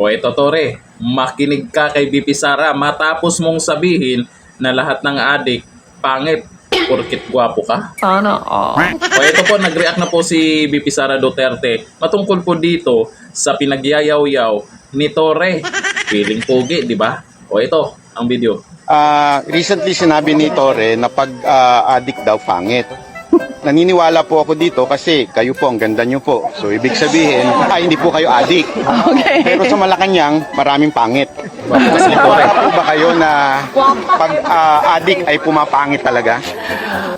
O ito Tore, makinig ka kay BP Sara matapos mong sabihin na lahat ng adik pangit porkit gwapo ka. Sana all. O ito po, nag-react na po si BP Sara Duterte matungkol po dito sa pinagyayaw-yaw ni Tore. Feeling pogi, di ba? O ito, ang video. Recently sinabi ni Tore na pag addict daw pangit. Naniniwala po ako dito kasi kayo po, ang ganda nyo po. So ibig sabihin, hindi po kayo addict. Okay. Pero sa Malacanang, maraming pangit. Kasi ni Tore. Wala po ba kayo na pag addict ay pumapangit talaga?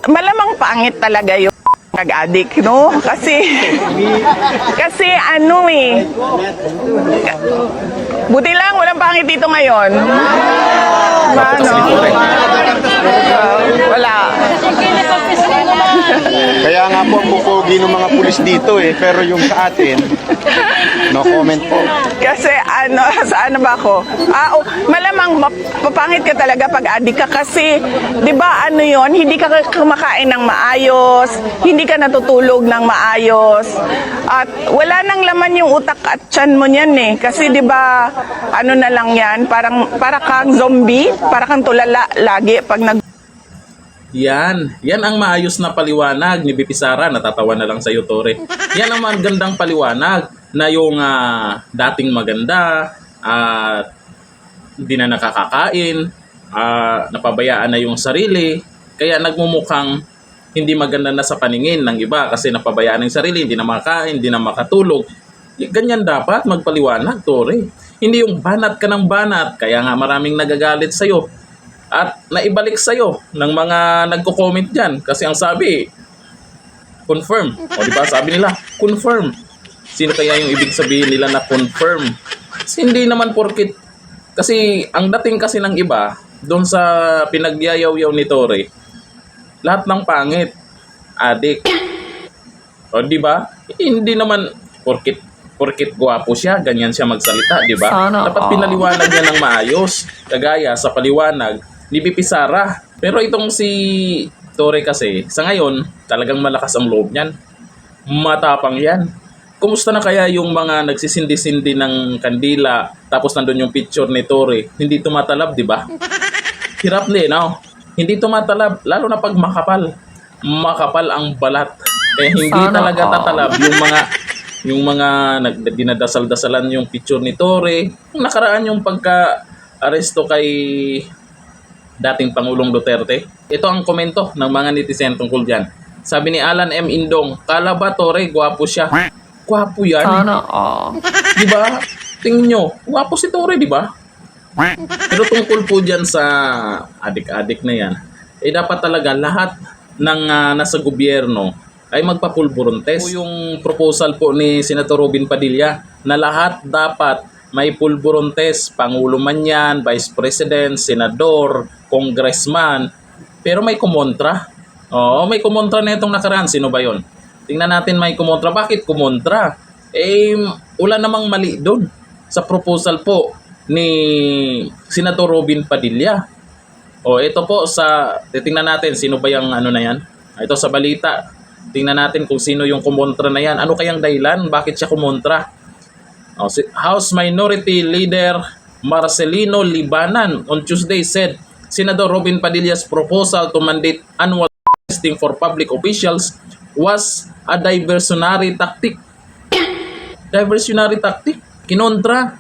Malamang pangit talaga yung nag-addict, no? Kasi ano eh. Buti lang, walang pangit dito ngayon. Kasi ni Tore. Wala. Kaya nga po ang pupogi ng mga pulis dito eh. Pero yung sa atin, no comment po. Kasi ano, saan na ba ako? Malamang papangit ka talaga pag addict ka kasi, di ba ano yon, hindi ka kumakain ng maayos, hindi ka natutulog ng maayos, at wala nang laman yung utak at tiyan mo niyan eh. Kasi di ba, ano na lang yan, para kang zombie, para kang tulala lagi pag Yan ang maayos na paliwanag ni BP Sara. Natatawa na lang sa iyo, Tore. Yan ang magandang paliwanag na yung dating maganda at hindi na nakakakain, napabayaan na yung sarili, kaya nagmumukhang hindi maganda na sa paningin ng iba kasi napabayaan ng sarili, hindi na makakain, hindi na makatulog. Ganyan dapat magpaliwanag, Tore. Hindi yung banat ka ng banat, kaya nga maraming nagagalit sa'yo. At naibalik sa'yo ng mga nagko-comment dyan. Kasi ang sabi, confirm. O diba, sabi nila, confirm. Sino kaya yung ibig sabihin nila na confirm? Kasi hindi naman porkit. Kasi ang dating kasi ng iba, doon sa pinagyayaw-yaw ni Tore, lahat ng pangit, adik. O diba, hindi naman porkit gwapo siya, ganyan siya magsalita, diba? Dapat pinaliwanag niya ng maayos. Kagaya sa paliwanag ni BP Sara. Pero itong si Tore kasi, sa ngayon, talagang malakas ang loob niyan. Matapang yan. Kumusta na kaya yung mga nagsisindi-sindi ng kandila, tapos nandun yung picture ni Tore, hindi tumatalab, di ba? Hirap din, no? Hindi tumatalab, lalo na pag makapal. Makapal ang balat. Eh, hindi talaga tatalab yung mga dinadasal-dasalan yung picture ni Tore. Yung nakaraan yung pagka-aresto kay dating Pangulong Duterte. Ito ang komento ng mga netizen tungkol dyan. Sabi ni Alan M. Indong, kala ba Tore, gwapo siya? Gwapo yan. Diba? Tingin nyo, gwapo si Tore, diba? Pero tungkol po dyan sa adik-adik na yan, eh dapat talaga lahat ng nasa gobyerno ay magpapulburon test. Yung proposal po ni Senator Robin Padilla na lahat dapat may pulburon test, Pangulo man yan, Vice President, Senador, Congressman, pero may kumontra. Oo, may kumontra na itong nakaraan. Sino ba yon? Tingnan natin may kumontra. Bakit kumontra? Eh, wala namang mali doon sa proposal po ni Senator Robin Padilla. O, ito po titingnan natin sino ba yung ano na yan. Ito sa balita. Tingnan natin kung sino yung kumontra na yan. Ano kayang dahilan? Bakit siya kumontra? House Minority Leader Marcelino Libanan on Tuesday said Senator Robin Padilla's proposal to mandate annual testing for public officials was a diversionary tactic. Diversionary tactic? Kinontra.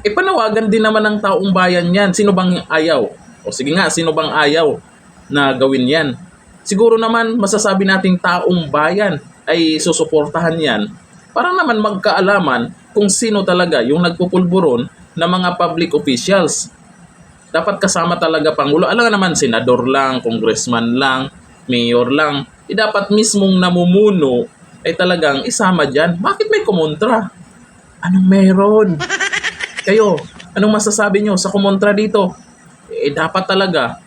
Panawagan din naman ng taong bayan yan. Sino bang ayaw? O sige nga, sino bang ayaw na gawin yan? Siguro naman masasabi nating taong bayan ay susuportahan yan para naman magkaalaman kung sino talaga yung nagpupulburon na mga public officials. Dapat kasama talaga Pangulo. Alam nga naman, senador lang, congressman lang, mayor lang. Dapat mismong namumuno ay talagang isama dyan. Bakit may kumontra? Anong meron? Kayo, anong masasabi nyo sa kumontra dito? Dapat talaga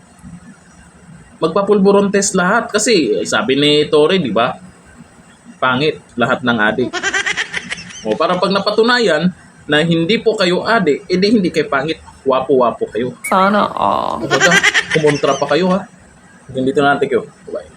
magpapulburon test lahat. Kasi sabi ni Tore, di ba? Pangit lahat ng adik. O para pag napatunayan na hindi po kayo adik, edi hindi kayo pangit. Wapo-wapo kayo. Sana all. Kumontra pa kayo ha. Hanggang dito na natin kayo. Bye.